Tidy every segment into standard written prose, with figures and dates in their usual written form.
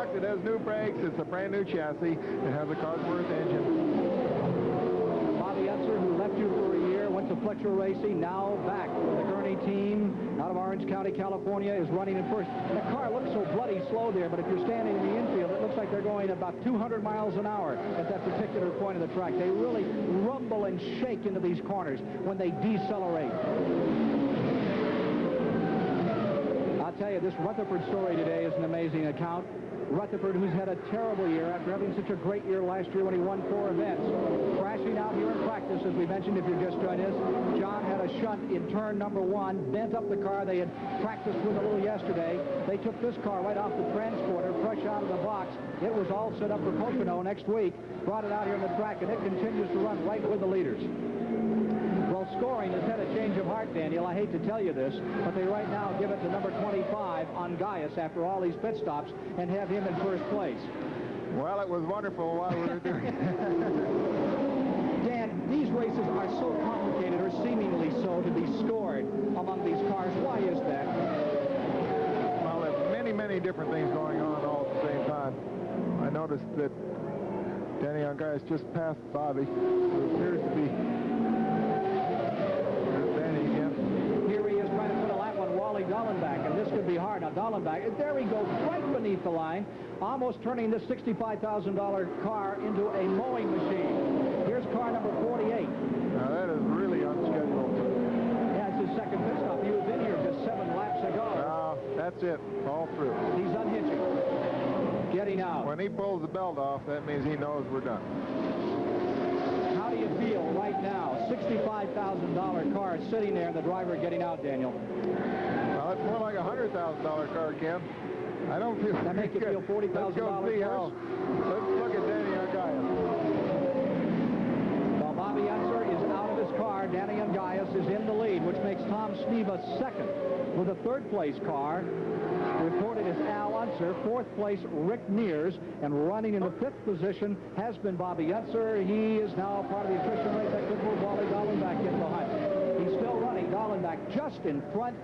truck. It has new brakes. It's a brand new chassis. It has a Cosworth engine. Bobby Unser, who left you for a year, went to Fletcher Racing, now back with the Gurney team out of Orange County, California, is running in first. The car looks so bloody slow there, but if you're standing in the infield, it looks like they're going about 200 miles an hour at that particular point of the track. They really rumble and shake into these corners when they decelerate. I'll tell you, this Rutherford story today is an amazing account. Rutherford, who's had a terrible year after having such a great year last year when he won 4 events. Crashing out here in practice, as we mentioned, if you're just joining us. John had a shunt in turn number 1, bent up the car they had practiced with a little yesterday. They took this car right off the transporter, fresh out of the box. It was all set up for Pocono next week. Brought it out here on the track, and it continues to run right with the leaders. Well, scoring has had a change of heart, Daniel. I hate to tell you this, but they right now give it to number 25 on Gaius after all these pit stops and have him in first place. Well, it was wonderful while we were doing it. Dan, these races are so complicated, or seemingly so, to be scored among these cars. Why is that? Well, there's many, many different things going on all at the same time. I noticed that Danny Ungaius just passed Bobby, who appears to be... Wally Dallenbach, and this could be hard. Now, Dallenbach, there he goes, right beneath the line, almost turning this $65,000 car into a mowing machine. Here's car number 48. Now, that is really unscheduled. Yeah, it's his second pit stop. He was in here just 7 laps ago. That's it, all through. He's unhitching, getting out. When he pulls the belt off, that means he knows we're done. How do you feel right now? $65,000 car sitting there and the driver getting out, Daniel. Well, it's more like a $100,000 car, Ken. I don't feel that make you feel $40,000 Let's go see how. Let's look at Danny Ungaius. Well, Bobby Unser is out of his car. Danny Ungaius is in the lead, which makes Tom Sneva second with a third-place car. Reported as Al Unser, 4th place Rick Neers, and running in the 5th position has been Bobby Unser. He is now part of the attrition race. That could move Wally Dallenbach in behind. He's still running. Dallenbach just in front,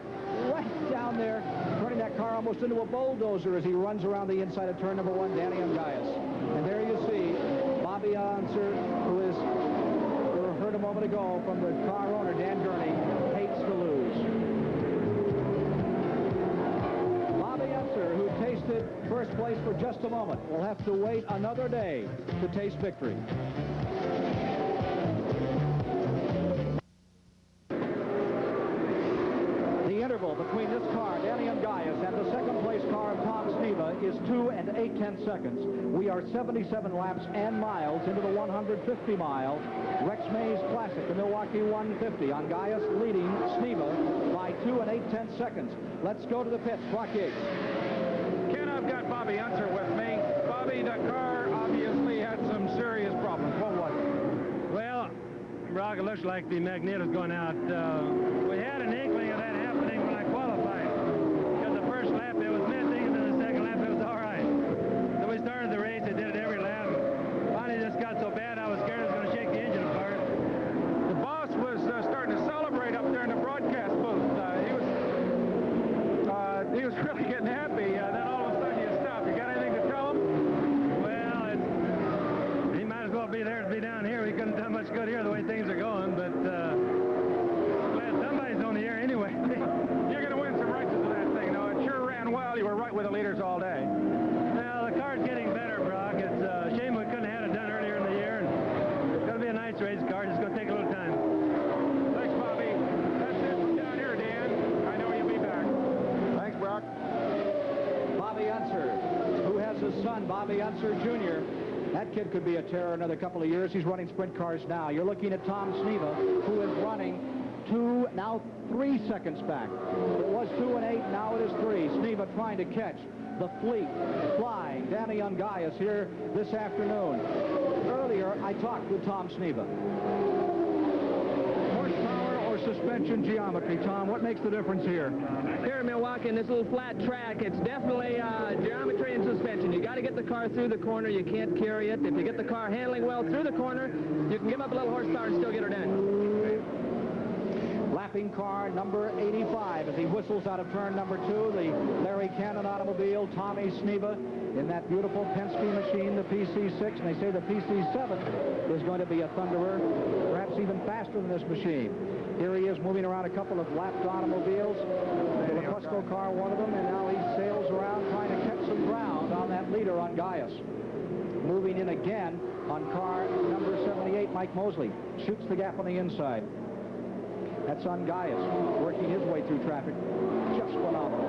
right down there, turning that car almost into a bulldozer as he runs around the inside of turn number 1, Danny Ungaius. And there you see Bobby Unser, who is, you heard a moment ago from the car owner, Dan Gurney, hates to lose. Who tasted first place for just a moment will have to wait another day to taste victory. The interval between this car, Danny Ungaius, and the second place car of Tom Sneva is 2 8/10 seconds. We are 77 laps and miles into the 150-mile Rex Mays Classic, the Milwaukee 150. Ungaius leading Sneva by 2 8/10 seconds. Let's go to the pits. Brock Yates. I've got Bobby Unser with me. Bobby, the car obviously had some serious problems. What was it? Well, Brock, it looks like the magnet is going out. We had an inkling of that happening when I qualified. Because the first lap it was missing, and then the second lap it was all right. So we started the race. It did it every lap. Finally, it just got so bad I was scared it was going to shake the engine apart. The boss was starting to celebrate up there in the broadcast booth. He was really getting happy. Then all of a sudden you stop. You got anything to tell him? Well, he might as well be there as be down here. We couldn't do much good here the way things are going, but glad somebody's on the air anyway. You're going to win some races with that thing, though. It sure ran well. You were right with the leaders all day. Well, the car's getting better, Brock. It's a shame we couldn't have had it done earlier in the year. And it's going to be a nice race car. It's going to take a little time. Thanks, Bobby. That's it from down here, Dan. I know you'll be back. Thanks, Brock. Bobby Unser, who has his son, Bobby Unser Jr. That kid could be a terror another couple of years. He's running sprint cars now. You're looking at Tom Sneva, who is running 2, now 3 seconds back. It was 2 8, now it is 3. Sneva trying to catch the fleet flying Danny Ungaius here this afternoon. Earlier, I talked with Tom Sneva. Horsepower or suspension geometry, Tom, what makes the difference here? Here in Milwaukee, in this little flat track, it's definitely geometry and suspension. You got to get the car through the corner. You can't carry it. If you get the car handling well through the corner, you can give up a little horsepower and still get her done. Lap lapping car number 85 as he whistles out of turn number 2. The Larry Cannon automobile, Tommy Sneva, in that beautiful Penske machine, the PC6. And they say the PC7 is going to be a thunderer, perhaps even faster than this machine. Here he is moving around a couple of lapped automobiles. The Lecusco car, one of them, and now he sails around trying to catch some ground on that leader on Gaius. Moving in again on car number 78, Mike Mosley. Shoots the gap on the inside. That's on Gaius, working his way through traffic. Just phenomenal.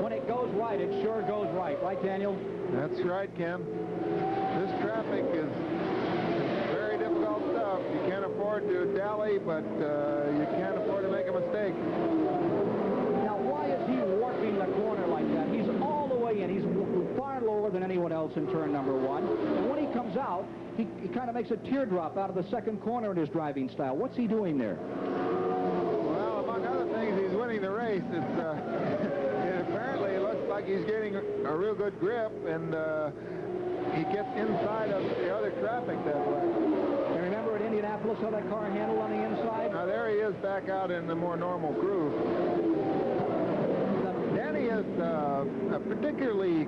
When it goes right, it sure goes right. Right, Daniel? That's right, Ken. This traffic is very difficult stuff. You can't afford to dally, but you can't afford to make a mistake. Now, why is he warping the corner like that? He's all the way in. He's far lower than anyone else in turn number 1. And when he comes out, he kind of makes a teardrop out of the second corner in his driving style. What's he doing there? Well, among other things, he's winning the race. Apparently, it looks like he's getting a real good grip, and he gets inside of the other traffic that way. And remember at Indianapolis how that car handled on the inside? Now, there he is back out in the more normal groove. Danny is a particularly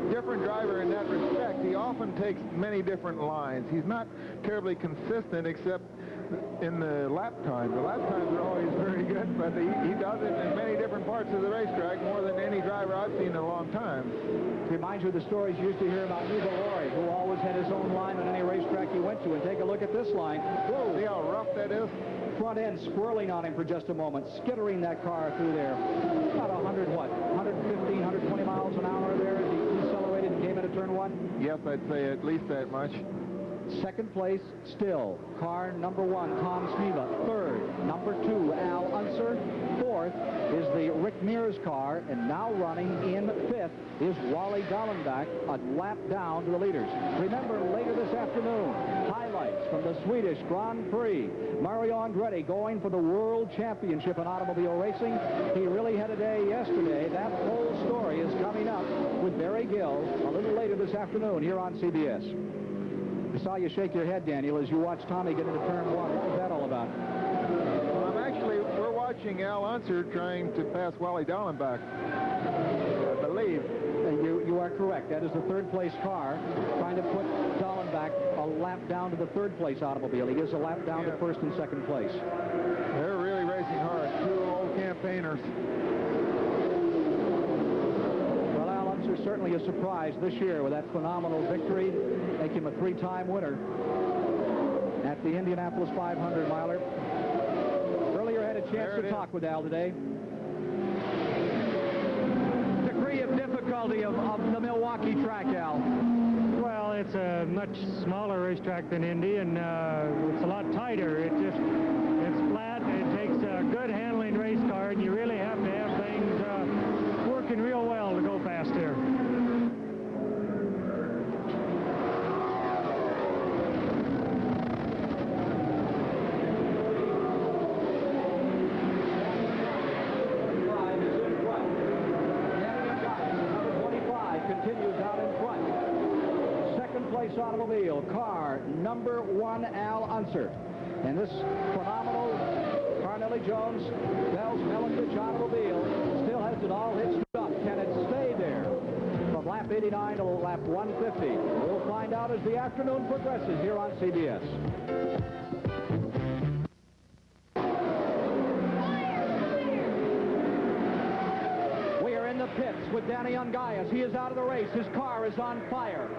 different driver in that respect. He often takes many different lines. He's not terribly consistent except in the lap time. The lap times are always very good, but he does it in many different parts of the racetrack, more than any driver I've seen in a long time. Reminds you of the stories you used to hear about Hugo Laurie, who always had his own line on any racetrack he went to. And take a look at this line. Whoa. See how rough that is? Front end swirling on him for just a moment, skittering that car through there. About 115, 120 miles an hour there as he decelerated and came into turn 1? Yes, I'd say at least that much. Second place, still, car number 1, Tom Sneva. Third, number 2, Al Unser. Fourth is the Rick Mears car, and now running in fifth is Wally Dallenbach, a lap down to the leaders. Remember, later this afternoon, highlights from the Swedish Grand Prix. Mario Andretti going for the World Championship in automobile racing. He really had a day yesterday. That whole story is coming up with Barry Gill a little later this afternoon here on CBS. I saw you shake your head, Daniel, as you watched Tommy get into turn 1. What was that all about? Well, we're watching Al Unser trying to pass Wally Dallenbach, I believe. You are correct. That is the third place car trying to put Dallenbach a lap down to the third place automobile. He gives a lap down to first and second place. They're really racing hard. Two old campaigners. Certainly a surprise this year with that phenomenal victory, make him a 3-time winner at the Indianapolis 500-miler. Earlier had a chance to talk with Al today. Degree of difficulty of the Milwaukee track, Al. Well, it's a much smaller racetrack than Indy, and it's a lot tighter. It's flat. It takes a good handling race car, and you really have to have things working real well to go fast here. Automobile, car number 1, Al Unser. And this phenomenal Carnelli Jones Bell's Mellon automobile still has it all hitched up. Can it stay there from lap 89 to lap 150? We'll find out as the afternoon progresses here on CBS. We are in the pits with Danny Ungaius. He is out of the race. His car is on fire.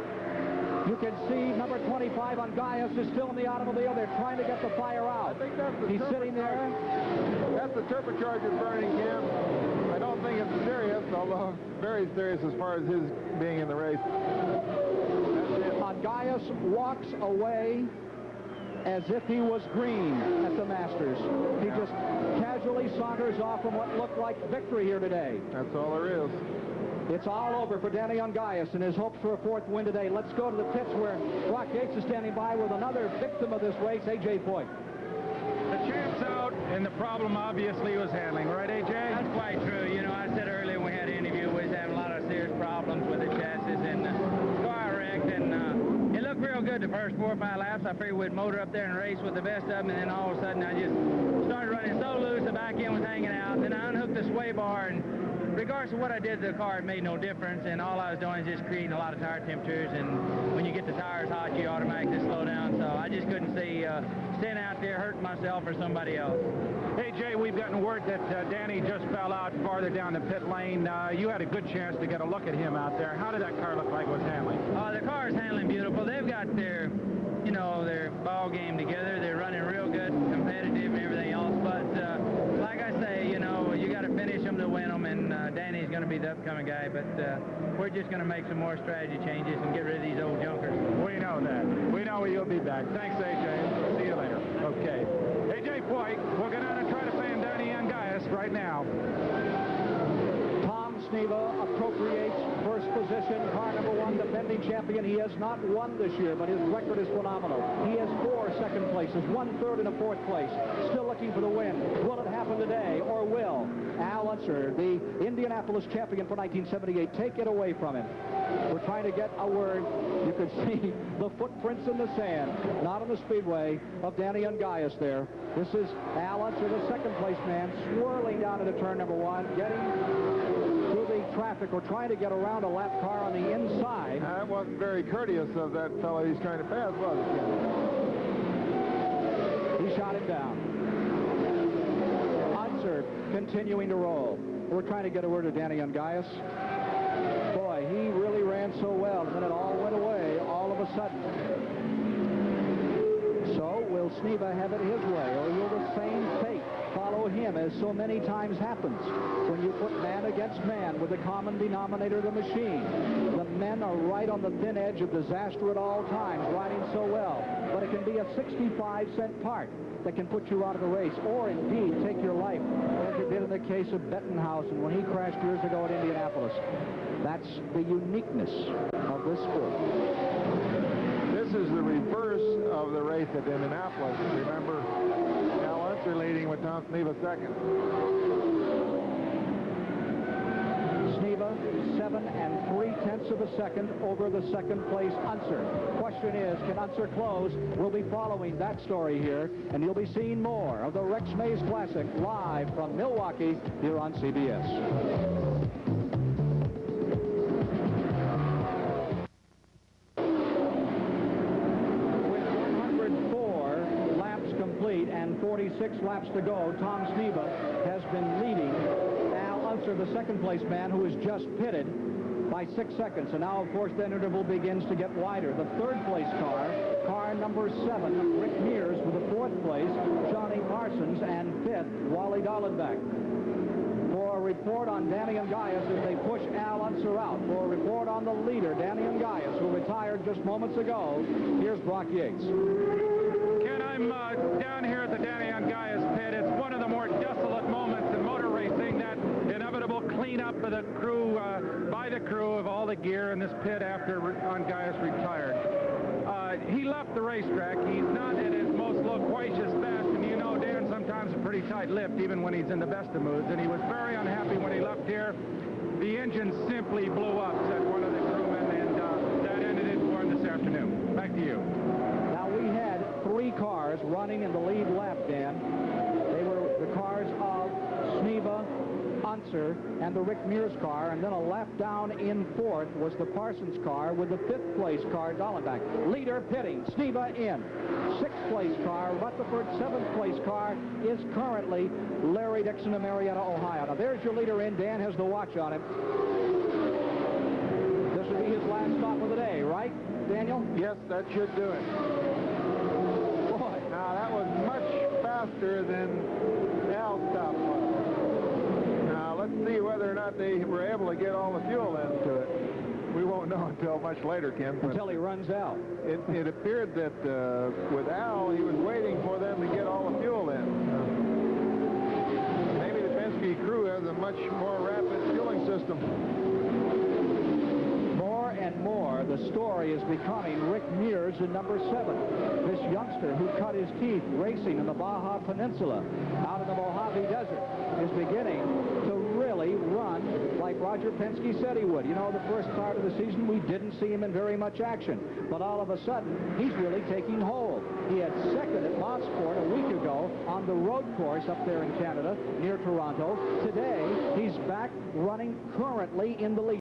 You can see number 25 on Gaius is still in the automobile. They're trying to get the fire out. I think that's the He's sitting there. That's the turbocharger burning, Cam. I don't think it's serious, although very serious as far as his being in the race. Gaius walks away as if he was green at the Masters. He just casually saunters off from what looked like victory here today. That's all there is. It's all over for Danny Ungaius and his hopes for a 4th win today. Let's go to the pits where Brock Yates is standing by with another victim of this race, A.J. Foyt. The champ's out, and the problem obviously was handling. Right, A.J.? That's quite true. You know, I said earlier when we had an interview, we was having a lot of serious problems with the chassis, and the car wrecked, and it looked real real good the first 4 or 5 laps. I figured we'd motor up there and race with the best of them, and then all of a sudden I just started running so loose, the back end was hanging out, and then I unhooked the sway bar, and regardless of what I did to the car, it made no difference, and all I was doing is just creating a lot of tire temperatures, and when you get the tires hot, you automatically slow down, so I just couldn't see standing out there hurting myself or somebody else. Hey, Jay, we've gotten word that Danny just fell out farther down the pit lane. You had a good chance to get a look at him out there. How did that car look like it was handling? The car is handling beautiful. They've got their, you know, their ball game together. They're running real good, competitive, and everything else. But like I say, you know, you got to finish them to win them, and Danny's going to be the upcoming guy. But we're just going to make some more strategy changes and get rid of these old junkers. We know that. We know you'll be back. Thanks, AJ. See you later. Okay. AJ Foyt, we'll go down and try to fan Danny Angaius right now. Tom Sneva appropriates first position, car number 1, defending champion. He has not won this year, but his record is phenomenal. He has 4 second places, 1 third and a 4th place. Still looking for the win. Will it happen today, or will Al Unser, the Indianapolis champion for 1978, take it away from him? We're trying to get a word. You can see the footprints in the sand, not on the speedway, of Danny Angaius there. This is Al Unser, the second place man, swirling down into turn number 1, getting through the traffic or trying to get around a lap car on the inside. That wasn't very courteous of that fellow he's trying to pass, was it? He shot him down. Unser continuing to roll. We're trying to get a word of Danny Angaius. Boy, he really ran so well, and then it all went away all of a sudden. So will Sneva have it his way, or will the same fate follow him as so many times happens when you put man against man with the common denominator of the machine? The men are right on the thin edge of disaster at all times, riding so well, but it can be a 65-cent part that can put you out of the race, or indeed take your life, as it did in the case of Bettenhausen when he crashed years ago at Indianapolis. That's the uniqueness of this sport. This is the reverse of the race at Indianapolis. Remember, Al Unser leading with Tom Sneva second. Sneva, 7 3/10 of a second over the second place Unser. Question is, can Unser close? We'll be following that story here, and you'll be seeing more of the Rex Mays Classic live from Milwaukee here on CBS. With 104 laps complete and 46 laps to go, Tom Sneva has been leading Al Unser, the second place man, who is just pitted, by 6 seconds. And now, of course, that interval begins to get wider. The third place car number 7, Rick Mears, with the 4th place, Johnny Parsons, and 5th, Wally Dallenbach. For a report on Danny Angaius as they push Al Unser out. For a report on the leader, Danny Angaius, who retired just moments ago, here's Brock Yates. Ken, I'm down here at the Danny Angaius pit. It's one of the more desolate moments in motor racing, that inevitable cleanup of the crew, by the crew, of all the gear in this pit after Angaius retired. He left the racetrack. He's not in his most loquacious fashion. You know, Dan sometimes a pretty tight-lipped, even when he's in the best of moods, and he was very unhappy when he left here. The engine simply blew up, said one of the crewmen, and that ended it for him this afternoon. Back to you. Now, we had 3 cars running in the lead lap, Dan. They were the cars of Sneva, Unser, and the Rick Mears car, and then a lap down in 4th was the Parsons car with the 5th place car, Dallenbach. Leader pitting, Sneva in. 6th place car, Rutherford. 7th place car is currently Larry Dixon of Marietta, Ohio. Now, there's your leader in. Dan has the watch on him. This will be his last stop of the day, right, Daniel? Yes, that should do it. Boy. Now, that was much faster than Al's stop was. Now, let's see whether or not they were able to get all the fuel into it. We won't know until much later, Ken. Until he runs out. It appeared that with Al, he was waiting for them to get all the fuel in. Maybe the Penske crew has a much more rapid fueling system. More and more, the story is becoming Rick Mears in number 7. This youngster who cut his teeth racing in the Baja Peninsula out in the Mojave Desert is beginning to really run like Roger Penske said he would. You know, the first part of the season, we didn't see him in very much action. But all of a sudden, he's really taking hold. He had second at Montsport a week ago on the road course up there in Canada near Toronto. Today, he's back running currently in the lead.